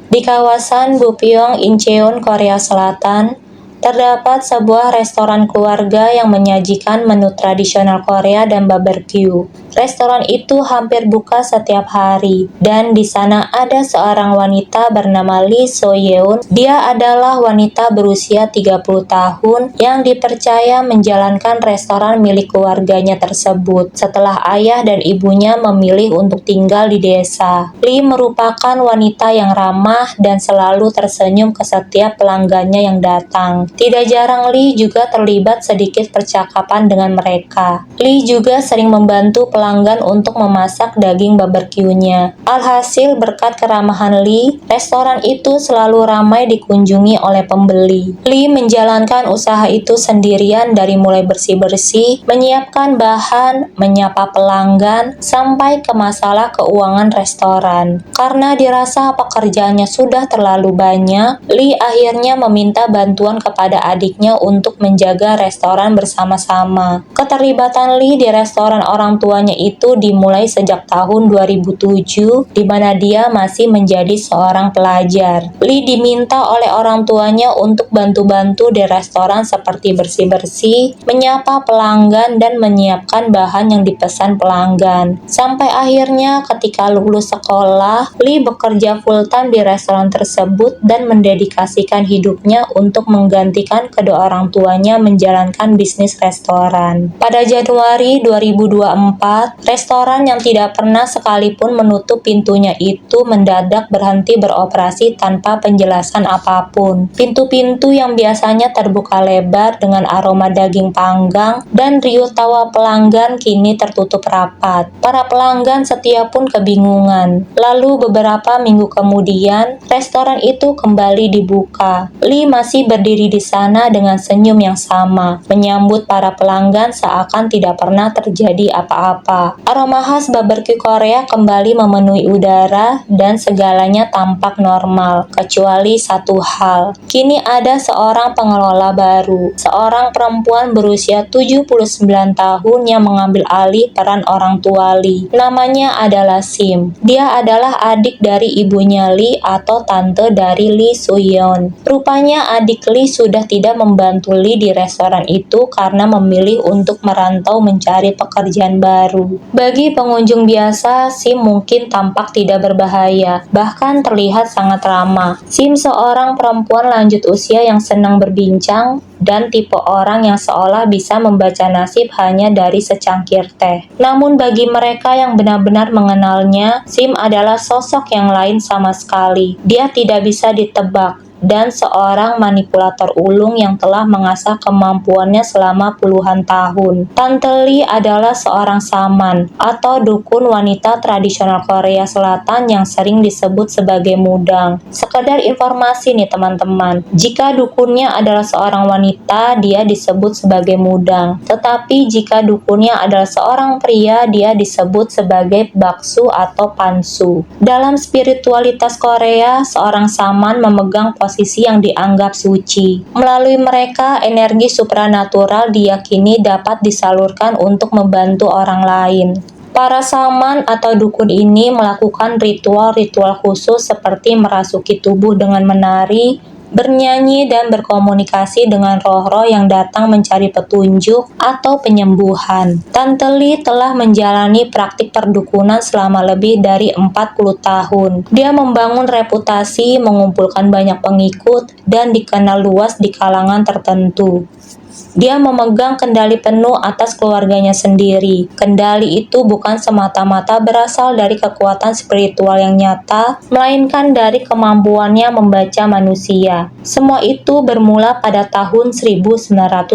Di kawasan Bupyeong, Incheon, Korea Selatan, terdapat sebuah restoran keluarga yang menyajikan menu tradisional Korea dan barbecue. Restoran itu hampir buka setiap hari, dan di sana ada seorang wanita bernama Lee So-yeon. Dia adalah wanita berusia 30 tahun yang dipercaya menjalankan restoran milik keluarganya tersebut setelah ayah dan ibunya memilih untuk tinggal di desa. Lee merupakan wanita yang ramah dan selalu tersenyum ke setiap pelanggannya yang datang. Tidak jarang Lee juga terlibat sedikit percakapan dengan mereka. Lee juga sering membantu pelanggan untuk memasak daging barbeque-nya. Alhasil, berkat keramahan Lee, restoran itu selalu ramai dikunjungi oleh pembeli. Lee menjalankan usaha itu sendirian dari mulai bersih-bersih, menyiapkan bahan, menyapa pelanggan, sampai ke masalah keuangan restoran. Karena dirasa pekerjaannya sudah terlalu banyak, Lee akhirnya meminta bantuan kepada adiknya untuk menjaga restoran bersama-sama. Keterlibatan Lee di restoran orang tuanya itu dimulai sejak tahun 2007, di mana dia masih menjadi seorang pelajar. Lee diminta oleh orang tuanya untuk bantu-bantu di restoran seperti bersih-bersih, menyapa pelanggan, dan menyiapkan bahan yang dipesan pelanggan. Sampai akhirnya ketika lulus sekolah, Lee bekerja full-time di restoran tersebut dan mendedikasikan hidupnya untuk menggantikan kedua orang tuanya menjalankan bisnis restoran. Pada Januari 2024, restoran yang tidak pernah sekalipun menutup pintunya itu mendadak berhenti beroperasi tanpa penjelasan apapun. Pintu-pintu yang biasanya terbuka lebar dengan aroma daging panggang dan riuh tawa pelanggan kini tertutup rapat. Para pelanggan setia pun kebingungan. Lalu beberapa minggu kemudian, restoran itu kembali dibuka. Lee masih berdiri di sana dengan senyum yang sama, menyambut para pelanggan seakan tidak pernah terjadi apa-apa. Aroma khas barbecue Korea kembali memenuhi udara dan segalanya tampak normal, kecuali satu hal. Kini ada seorang pengelola baru, seorang perempuan berusia 79 tahun yang mengambil alih peran orang tua Lee. Namanya adalah Sim. Dia adalah adik dari ibunya Lee atau tante dari Lee So-yeon. Rupanya adik Lee sudah tidak membantu Lee di restoran itu karena memilih untuk merantau mencari pekerjaan baru. Bagi pengunjung biasa, Sim mungkin tampak tidak berbahaya, bahkan terlihat sangat ramah. Sim seorang perempuan lanjut usia yang senang berbincang dan tipe orang yang seolah bisa membaca nasib hanya dari secangkir teh. Namun bagi mereka yang benar-benar mengenalnya, Sim adalah sosok yang lain sama sekali. Dia tidak bisa ditebak, dan seorang manipulator ulung yang telah mengasah kemampuannya selama puluhan tahun. Tante Lee adalah seorang saman atau dukun wanita tradisional Korea Selatan yang sering disebut sebagai mudang. Sekedar informasi nih teman-teman, jika dukunnya adalah seorang wanita, dia disebut sebagai mudang. Tetapi jika dukunnya adalah seorang pria, dia disebut sebagai baksu atau pansu. Dalam spiritualitas Korea, seorang saman memegang posisi yang dianggap suci. Melalui mereka, energi supranatural diyakini dapat disalurkan untuk membantu orang lain. Para saman atau dukun ini melakukan ritual-ritual khusus seperti merasuki tubuh dengan menari, bernyanyi, dan berkomunikasi dengan roh-roh yang datang mencari petunjuk atau penyembuhan. Tante Lee telah menjalani praktik perdukunan selama lebih dari 40 tahun. Dia membangun reputasi, mengumpulkan banyak pengikut, dan dikenal luas di kalangan tertentu. Dia memegang kendali penuh atas keluarganya sendiri. Kendali itu bukan semata-mata berasal dari kekuatan spiritual yang nyata, melainkan dari kemampuannya membaca manusia. Semua itu bermula pada tahun 1986,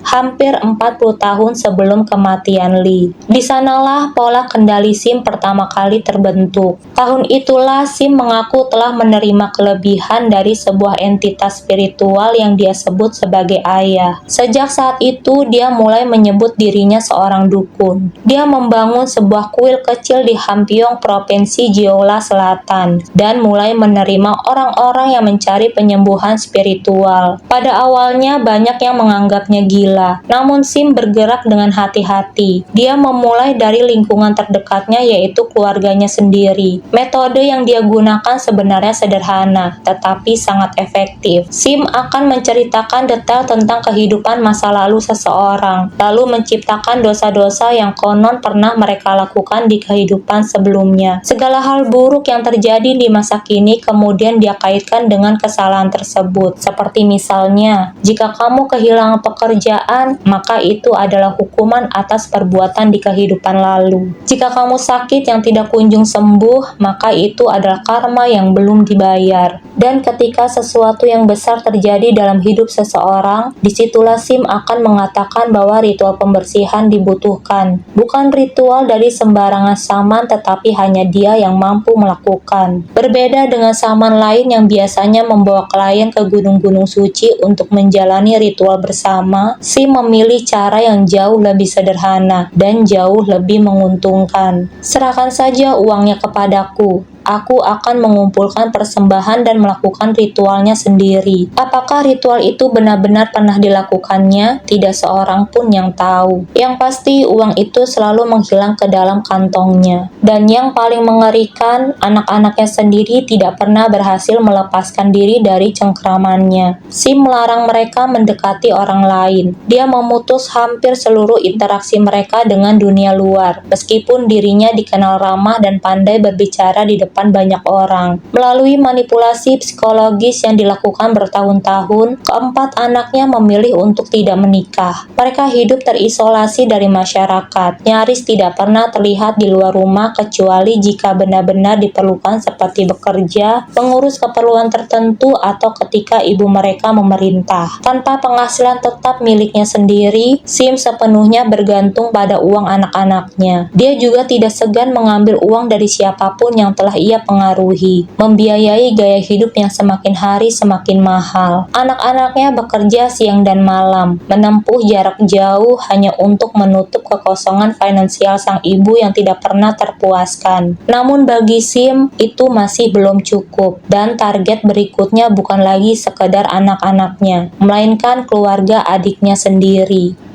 hampir 40 tahun sebelum kematian Lee. Di sanalah pola kendali Sim pertama kali terbentuk. Tahun itulah Sim mengaku telah menerima kelebihan dari sebuah entitas spiritual yang dia sebut sebagai sebagai ayah. Sejak saat itu, dia mulai menyebut dirinya seorang dukun. Dia membangun sebuah kuil kecil di Hampiong, Provinsi Jeolla Selatan, dan mulai menerima orang-orang yang mencari penyembuhan spiritual. Pada awalnya, banyak yang menganggapnya gila, namun Sim bergerak dengan hati-hati. Dia memulai dari lingkungan terdekatnya, yaitu keluarganya sendiri. Metode yang dia gunakan sebenarnya sederhana, tetapi sangat efektif. Sim akan menceritakan detail tentang kehidupan masa lalu seseorang, lalu menciptakan dosa-dosa yang konon pernah mereka lakukan di kehidupan sebelumnya. Segala hal buruk yang terjadi di masa kini kemudian dia kaitkan dengan kesalahan tersebut. Seperti misalnya, jika kamu kehilangan pekerjaan, maka itu adalah hukuman atas perbuatan di kehidupan lalu. Jika kamu sakit yang tidak kunjung sembuh, maka itu adalah karma yang belum dibayar. Dan ketika sesuatu yang besar terjadi dalam hidup seseorang, disitulah Sim akan mengatakan bahwa ritual pembersihan dibutuhkan. Bukan ritual dari sembarangan saman, tetapi hanya dia yang mampu melakukan. Berbeda dengan saman lain yang biasanya membawa klien ke gunung-gunung suci untuk menjalani ritual bersama, Sim memilih cara yang jauh lebih sederhana dan jauh lebih menguntungkan. Serahkan saja uangnya kepadaku. Aku akan mengumpulkan persembahan dan melakukan ritualnya sendiri. Apakah ritual itu benar-benar pernah dilakukannya? Tidak seorang pun yang tahu. Yang pasti uang itu selalu menghilang ke dalam kantongnya. Dan yang paling mengerikan, anak-anaknya sendiri tidak pernah berhasil melepaskan diri dari cengkramannya. Sim melarang mereka mendekati orang lain. Dia memutus hampir seluruh interaksi mereka dengan dunia luar, meskipun dirinya dikenal ramah dan pandai berbicara di depan banyak orang. Melalui manipulasi psikologis yang dilakukan bertahun-tahun, keempat anaknya memilih untuk tidak menikah. Mereka hidup terisolasi dari masyarakat, nyaris tidak pernah terlihat di luar rumah kecuali jika benar-benar diperlukan seperti bekerja, mengurus keperluan tertentu, atau ketika ibu mereka memerintah. Tanpa penghasilan tetap miliknya sendiri, Sim sepenuhnya bergantung pada uang anak-anaknya. Dia juga tidak segan mengambil uang dari siapapun yang telah ia pengaruhi, membiayai gaya hidup yang semakin hari semakin mahal. Anak-anaknya bekerja siang dan malam, menempuh jarak jauh hanya untuk menutup kekosongan finansial sang ibu yang tidak pernah terpuaskan. Namun bagi Sim, itu masih belum cukup, dan target berikutnya bukan lagi sekedar anak-anaknya, melainkan keluarga adiknya sendiri.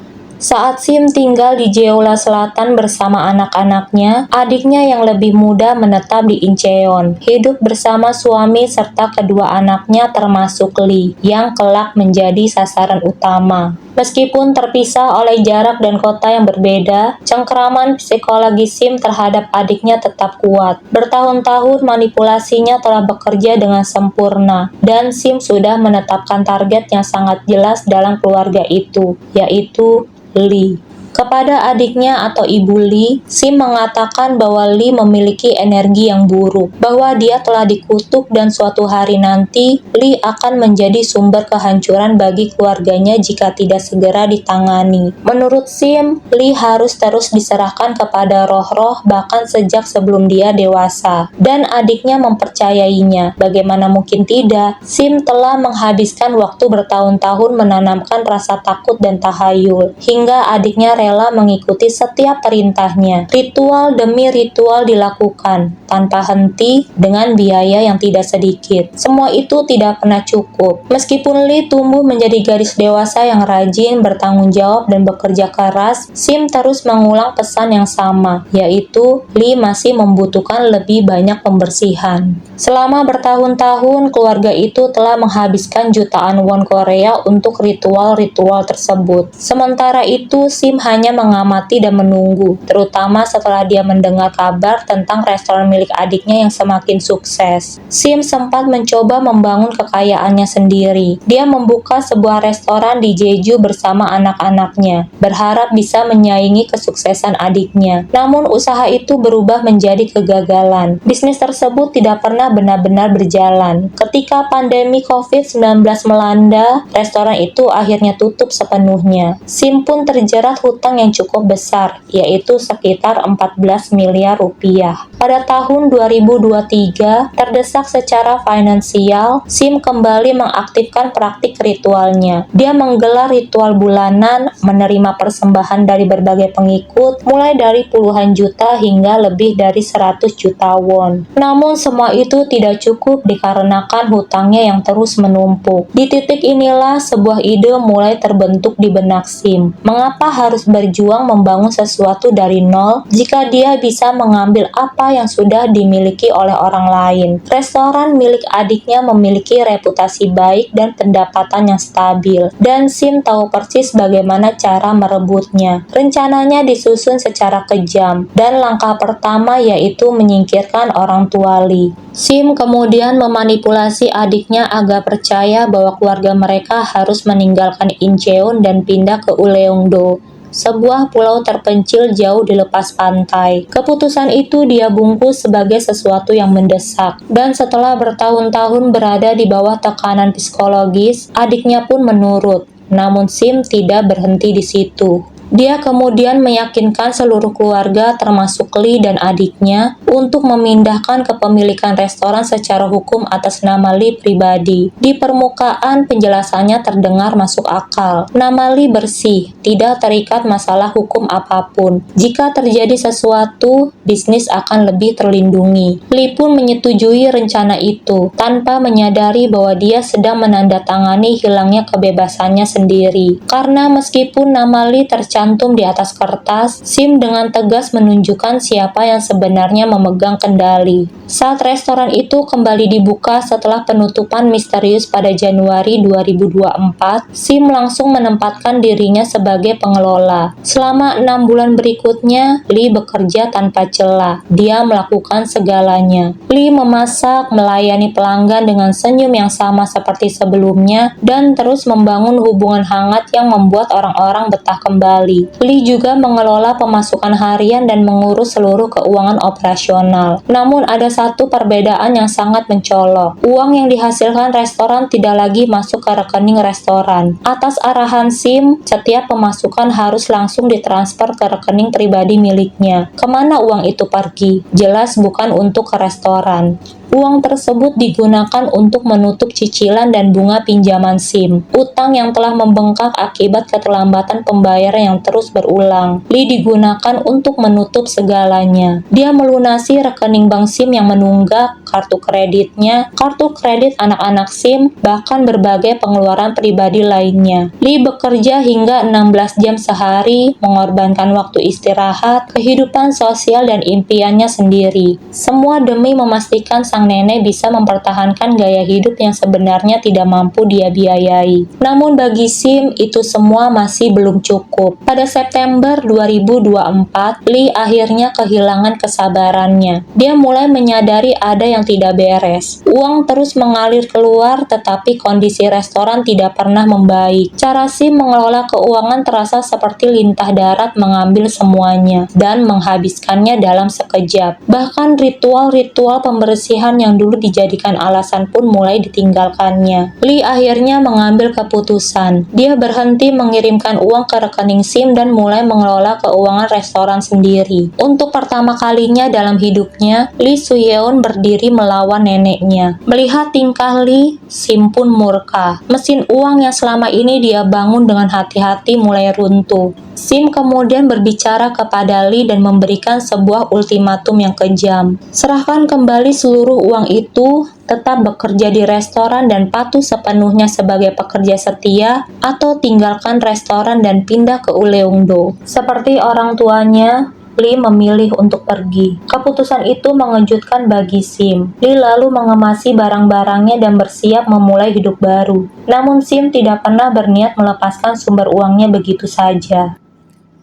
Saat Sim tinggal di Jeolla Selatan bersama anak-anaknya, adiknya yang lebih muda menetap di Incheon, hidup bersama suami serta kedua anaknya termasuk Lee, yang kelak menjadi sasaran utama. Meskipun terpisah oleh jarak dan kota yang berbeda, cengkraman psikologi Sim terhadap adiknya tetap kuat. Bertahun-tahun manipulasinya telah bekerja dengan sempurna, dan Sim sudah menetapkan target yang sangat jelas dalam keluarga itu, yaitu Lee. Kepada adiknya atau ibu Lee, Sim mengatakan bahwa Lee memiliki energi yang buruk, bahwa dia telah dikutuk dan suatu hari nanti Lee akan menjadi sumber kehancuran bagi keluarganya jika tidak segera ditangani. Menurut Sim, Lee harus terus diserahkan kepada roh-roh bahkan sejak sebelum dia dewasa, dan adiknya mempercayainya. Bagaimana mungkin tidak? Sim telah menghabiskan waktu bertahun-tahun menanamkan rasa takut dan tahayul, hingga adiknya rela mengikuti setiap perintahnya. Ritual demi ritual dilakukan, tanpa henti, dengan biaya yang tidak sedikit. Semua itu tidak pernah cukup. Meskipun Lee tumbuh menjadi gadis dewasa yang rajin, bertanggung jawab, dan bekerja keras, Sim terus mengulang pesan yang sama, yaitu Lee masih membutuhkan lebih banyak pembersihan. Selama bertahun-tahun, keluarga itu telah menghabiskan jutaan won Korea untuk ritual-ritual tersebut. Sementara itu, Sim hanya mengamati dan menunggu, terutama setelah dia mendengar kabar tentang restoran milik adiknya yang semakin sukses. Sim sempat mencoba membangun kekayaannya sendiri. Dia membuka sebuah restoran di Jeju bersama anak-anaknya, berharap bisa menyaingi kesuksesan adiknya. Namun usaha itu berubah menjadi kegagalan. Bisnis tersebut tidak pernah benar-benar berjalan. Ketika pandemi COVID-19 melanda, restoran itu akhirnya tutup sepenuhnya. Sim pun terjerat hutang hutang yang cukup besar, yaitu sekitar 14 miliar rupiah. Pada tahun 2023, terdesak secara finansial, Sim kembali mengaktifkan praktik ritualnya. Dia menggelar ritual bulanan, menerima persembahan dari berbagai pengikut, mulai dari puluhan juta hingga lebih dari 100 juta won. Namun semua itu tidak cukup dikarenakan hutangnya yang terus menumpuk. Di titik inilah sebuah ide mulai terbentuk di benak Sim. Mengapa harus berjuang membangun sesuatu dari nol jika dia bisa mengambil apa yang sudah dimiliki oleh orang lain? Restoran milik adiknya memiliki reputasi baik dan pendapatan yang stabil, dan Sim tahu persis bagaimana cara merebutnya. Rencananya disusun secara kejam, dan langkah pertama yaitu menyingkirkan orang tua Lee. Sim kemudian memanipulasi adiknya agar percaya bahwa keluarga mereka harus meninggalkan Incheon dan pindah ke Uleongdo, sebuah pulau terpencil jauh di lepas pantai. Keputusan itu dia bungkus sebagai sesuatu yang mendesak, dan setelah bertahun-tahun berada di bawah tekanan psikologis, adiknya pun menurut. Namun Sim tidak berhenti di situ. Dia kemudian meyakinkan seluruh keluarga termasuk Lee dan adiknya untuk memindahkan kepemilikan restoran secara hukum atas nama Lee pribadi. Di permukaan penjelasannya terdengar masuk akal. Nama Lee bersih, tidak terikat masalah hukum apapun. Jika terjadi sesuatu, bisnis akan lebih terlindungi. Lee pun menyetujui rencana itu, tanpa menyadari bahwa dia sedang menandatangani hilangnya kebebasannya sendiri. Karena meskipun nama Lee tercantum di atas kertas, Sim dengan tegas menunjukkan siapa yang sebenarnya memegang kendali. Saat restoran itu kembali dibuka setelah penutupan misterius pada Januari 2024, Sim langsung menempatkan dirinya sebagai pengelola. Selama 6 bulan berikutnya, Lee bekerja tanpa celah. Dia melakukan segalanya. Lee memasak, melayani pelanggan dengan senyum yang sama seperti sebelumnya, dan terus membangun hubungan hangat yang membuat orang-orang betah kembali. Lee juga mengelola pemasukan harian dan mengurus seluruh keuangan operasional. Namun ada satu perbedaan yang sangat mencolok. Uang yang dihasilkan restoran tidak lagi masuk ke rekening restoran. Atas arahan Sim, setiap pemasukan harus langsung ditransfer ke rekening pribadi miliknya. Kemana uang itu pergi? Jelas bukan untuk ke restoran. Uang tersebut digunakan untuk menutup cicilan dan bunga pinjaman Sim, utang yang telah membengkak akibat keterlambatan pembayaran yang terus berulang. Lee digunakan untuk menutup segalanya. Dia melunasi rekening bank Sim yang menunggak, kartu kreditnya, kartu kredit anak-anak Sim, bahkan berbagai pengeluaran pribadi lainnya. Lee bekerja hingga 16 jam sehari, mengorbankan waktu istirahat, kehidupan sosial dan impiannya sendiri. Semua demi memastikan sang nenek bisa mempertahankan gaya hidup yang sebenarnya tidak mampu dia biayai. Namun bagi Sim, itu semua masih belum cukup. Pada September 2024, Lee akhirnya kehilangan kesabarannya. Dia mulai menyadari ada yang tidak beres. Uang terus mengalir keluar, tetapi kondisi restoran tidak pernah membaik. Cara Sim mengelola keuangan terasa seperti lintah darat mengambil semuanya dan menghabiskannya dalam sekejap. Bahkan ritual-ritual pembersihan yang dulu dijadikan alasan pun mulai ditinggalkannya. Lee akhirnya mengambil keputusan. Dia berhenti mengirimkan uang ke rekening Sim dan mulai mengelola keuangan restoran sendiri. Untuk pertama kalinya dalam hidupnya, Lee Soo-yeon berdiri melawan neneknya. Melihat tingkah Lee, Sim pun murka. Mesin uang yang selama ini dia bangun dengan hati-hati mulai runtuh. Sim kemudian berbicara kepada Lee dan memberikan sebuah ultimatum yang kejam. Serahkan kembali seluruh uang itu, tetap bekerja di restoran dan patuh sepenuhnya sebagai pekerja setia, atau tinggalkan restoran dan pindah ke Uleongdo. Seperti orang tuanya, Lee memilih untuk pergi. Keputusan itu mengejutkan bagi Sim. Lee lalu mengemasi barang-barangnya dan bersiap memulai hidup baru. Namun Sim tidak pernah berniat melepaskan sumber uangnya begitu saja.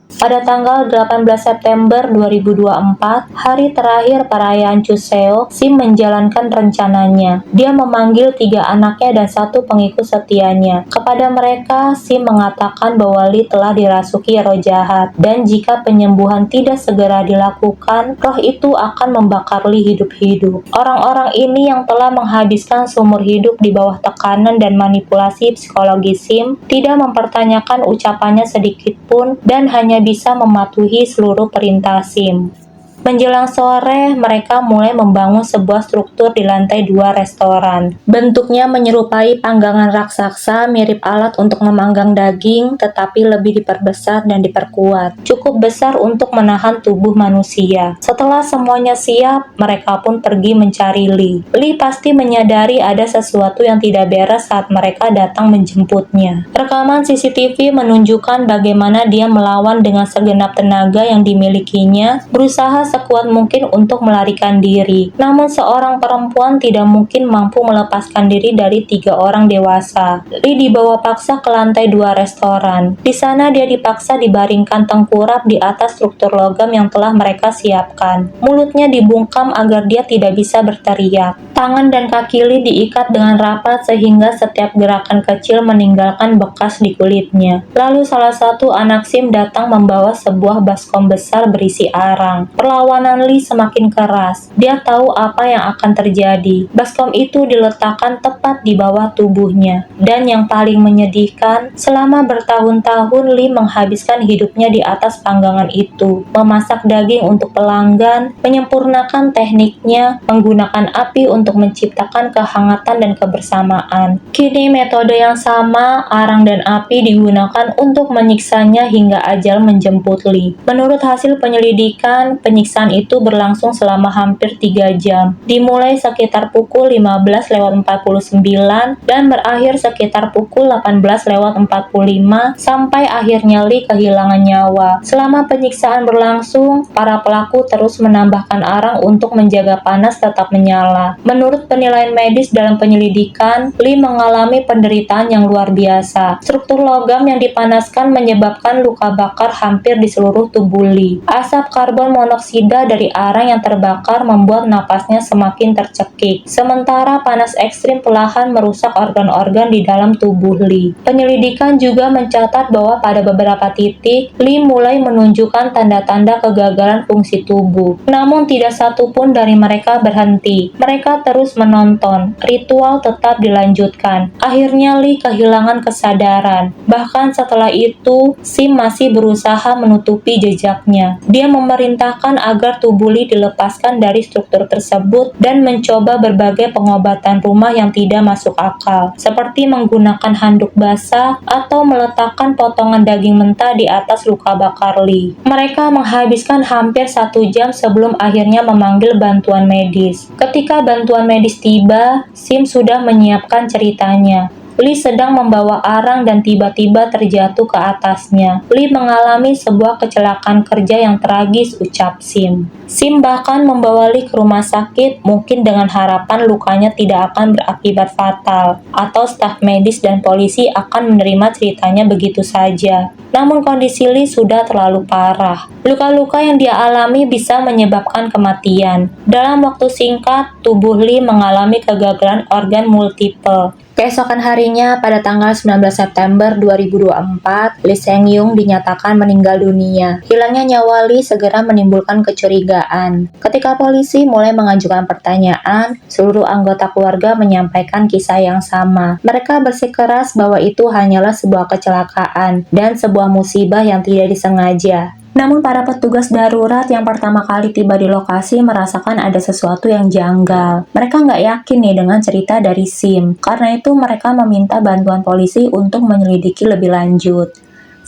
Pada tanggal 18 September 2024, hari terakhir perayaan Chuseok, Sim menjalankan rencananya. Dia memanggil 3 anaknya dan 1 pengikut setianya. Kepada mereka, Sim mengatakan bahwa Lee telah dirasuki roh jahat, dan jika penyembuhan tidak segera dilakukan, roh itu akan membakar Lee hidup-hidup. Orang-orang ini yang telah menghabiskan seumur hidup di bawah tekanan dan manipulasi psikologi Sim, tidak mempertanyakan ucapannya sedikit pun, dan hanya hanya bisa mematuhi seluruh perintah SIM. Menjelang sore, mereka mulai membangun sebuah struktur di lantai 2 restoran. Bentuknya menyerupai panggangan raksasa, mirip alat untuk memanggang daging, tetapi lebih diperbesar dan diperkuat. Cukup besar untuk menahan tubuh manusia. Setelah semuanya siap, mereka pun pergi mencari Lee. Lee pasti menyadari ada sesuatu yang tidak beres saat mereka datang menjemputnya. Rekaman CCTV menunjukkan bagaimana dia melawan dengan segenap tenaga yang dimilikinya, berusaha sekuat mungkin untuk melarikan diri. Namun seorang perempuan tidak mungkin mampu melepaskan diri dari 3 orang dewasa. Lee dibawa paksa ke lantai 2 restoran. Di sana dia dipaksa dibaringkan tengkurap di atas struktur logam yang telah mereka siapkan. Mulutnya dibungkam agar dia tidak bisa berteriak. Tangan dan kaki Lee diikat dengan rapat sehingga setiap gerakan kecil meninggalkan bekas di kulitnya. Lalu salah satu anak SIM datang membawa sebuah baskom besar berisi arang. Perlawanan Lee semakin keras. Dia tahu apa yang akan terjadi. Baskom itu diletakkan tepat di bawah tubuhnya. Dan yang paling menyedihkan, selama bertahun-tahun Lee menghabiskan hidupnya di atas panggangan itu, memasak daging untuk pelanggan, menyempurnakan tekniknya, menggunakan api untuk menciptakan kehangatan dan kebersamaan. Kini metode yang sama, arang dan api, digunakan untuk menyiksanya hingga ajal menjemput Lee. Menurut hasil penyelidikan, penyiksaan itu berlangsung selama hampir 3 jam, dimulai sekitar pukul 15:49 dan berakhir sekitar pukul 18:45 sampai akhirnya Lee kehilangan nyawa. Selama penyiksaan berlangsung, para pelaku terus menambahkan arang untuk menjaga panas tetap menyala. Menurut penilaian medis dalam penyelidikan, Lee mengalami penderitaan yang luar biasa. Struktur logam yang dipanaskan menyebabkan luka bakar hampir di seluruh tubuh Lee. Asap karbon monoksida dari arang yang terbakar membuat napasnya semakin tercekik, sementara panas ekstrim perlahan merusak organ-organ di dalam tubuh Lee. Penyelidikan juga mencatat bahwa pada beberapa titik, Lee mulai menunjukkan tanda-tanda kegagalan fungsi tubuh. Namun tidak satu pun dari mereka berhenti. Mereka terus menonton. Ritual tetap dilanjutkan. Akhirnya Lee kehilangan kesadaran. Bahkan setelah itu, SIM masih berusaha menutupi jejaknya. Dia memerintahkan agar tubuh Lee dilepaskan dari struktur tersebut dan mencoba berbagai pengobatan rumah yang tidak masuk akal, seperti menggunakan handuk basah atau meletakkan potongan daging mentah di atas luka bakar Lee. Mereka menghabiskan hampir 1 jam sebelum akhirnya memanggil bantuan medis. Ketika bantuan medis tiba, SIM sudah menyiapkan ceritanya. Lee sedang membawa arang dan tiba-tiba terjatuh ke atasnya. Lee mengalami sebuah kecelakaan kerja yang tragis, ucap SIM. SIM bahkan membawa Lee ke rumah sakit, mungkin dengan harapan lukanya tidak akan berakibat fatal, atau staf medis dan polisi akan menerima ceritanya begitu saja. Namun kondisi Lee sudah terlalu parah. Luka-luka yang dia alami bisa menyebabkan kematian. Dalam waktu singkat, tubuh Lee mengalami kegagalan organ multiple. Keesokan harinya, pada tanggal 19 September 2024, Lee Seung-young dinyatakan meninggal dunia. Hilangnya nyawa Lee segera menimbulkan kecurigaan. Ketika polisi mulai mengajukan pertanyaan, seluruh anggota keluarga menyampaikan kisah yang sama. Mereka bersikeras bahwa itu hanyalah sebuah kecelakaan dan sebuah musibah yang tidak disengaja. Namun para petugas darurat yang pertama kali tiba di lokasi merasakan ada sesuatu yang janggal. Mereka nggak yakin nih dengan cerita dari SIM. Karena itu mereka meminta bantuan polisi untuk menyelidiki lebih lanjut.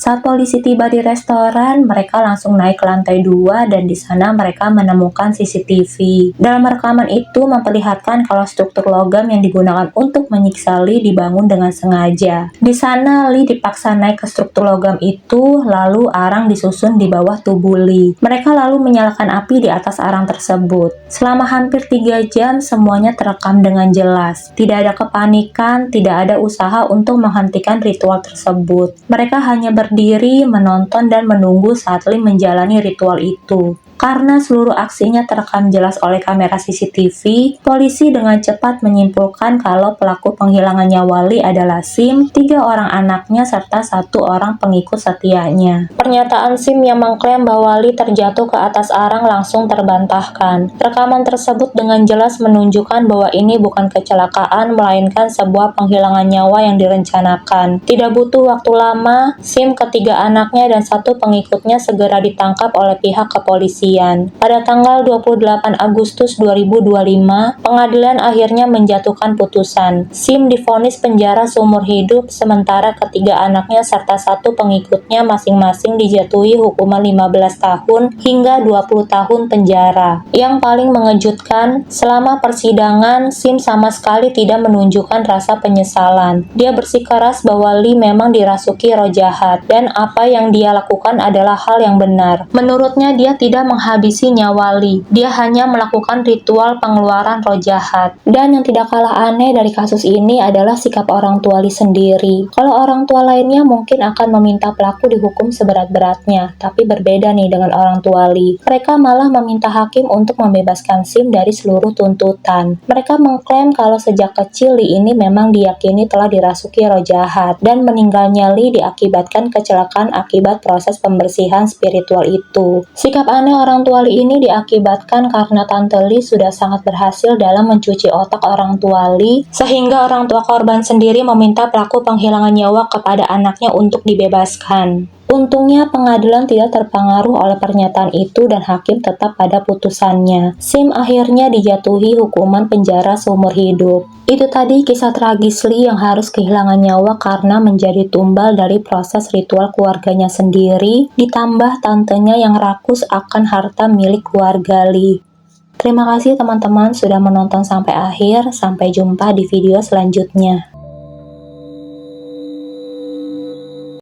Saat polisi tiba di restoran, mereka langsung naik ke lantai 2 dan di sana mereka menemukan CCTV. Dalam rekaman itu memperlihatkan kalau struktur logam yang digunakan untuk menyiksa Lee dibangun dengan sengaja. Di sana Lee dipaksa naik ke struktur logam itu, lalu arang disusun di bawah tubuh Lee. Mereka lalu menyalakan api di atas arang tersebut. Selama hampir 3 jam semuanya terekam dengan jelas. Tidak ada kepanikan, tidak ada usaha untuk menghentikan ritual tersebut. Mereka hanya berdiri, menonton, dan menunggu saat Lee menjalani ritual itu. Karena seluruh aksinya terekam jelas oleh kamera CCTV, polisi dengan cepat menyimpulkan kalau pelaku penghilangan nyawa Lee adalah SIM, 3 orang anaknya, serta 1 orang pengikut setianya. Pernyataan SIM yang mengklaim bahwa Lee terjatuh ke atas arang langsung terbantahkan. Rekaman tersebut dengan jelas menunjukkan bahwa ini bukan kecelakaan, melainkan sebuah penghilangan nyawa yang direncanakan. Tidak butuh waktu lama, SIM ketiga anaknya dan satu pengikutnya segera ditangkap oleh pihak kepolisian. Pada tanggal 28 Agustus 2025, pengadilan akhirnya menjatuhkan putusan. Sim divonis penjara seumur hidup, sementara ketiga anaknya serta satu pengikutnya masing-masing dijatuhi hukuman 15 tahun hingga 20 tahun penjara. Yang paling mengejutkan, selama persidangan, Sim sama sekali tidak menunjukkan rasa penyesalan. Dia bersikeras bahwa Lee memang dirasuki roh jahat, dan apa yang dia lakukan adalah hal yang benar. Menurutnya, dia tidak menghabisi nyawa Lee. Dia hanya melakukan ritual pengeluaran roh jahat. Dan yang tidak kalah aneh dari kasus ini adalah sikap orang tua Lee sendiri. Kalau orang tua lainnya mungkin akan meminta pelaku dihukum seberat-beratnya, tapi berbeda nih dengan orang tua Lee. Mereka malah meminta hakim untuk membebaskan Sim dari seluruh tuntutan. Mereka mengklaim kalau sejak kecil Lee ini memang diyakini telah dirasuki roh jahat, dan meninggalnya Lee diakibatkan kecelakaan akibat proses pembersihan spiritual itu. Sikap aneh orang tua Lee ini diakibatkan karena tante Lee sudah sangat berhasil dalam mencuci otak orang tua Lee, sehingga orang tua korban sendiri meminta pelaku penghilangan nyawa kepada anaknya untuk dibebaskan. Untungnya pengadilan tidak terpengaruh oleh pernyataan itu dan hakim tetap pada putusannya. Sim akhirnya dijatuhi hukuman penjara seumur hidup. Itu tadi kisah tragis Lee yang harus kehilangan nyawa karena menjadi tumbal dari proses ritual keluarganya sendiri, ditambah tantenya yang rakus akan harta milik keluarga Lee. Terima kasih teman-teman sudah menonton sampai akhir. Sampai jumpa di video selanjutnya.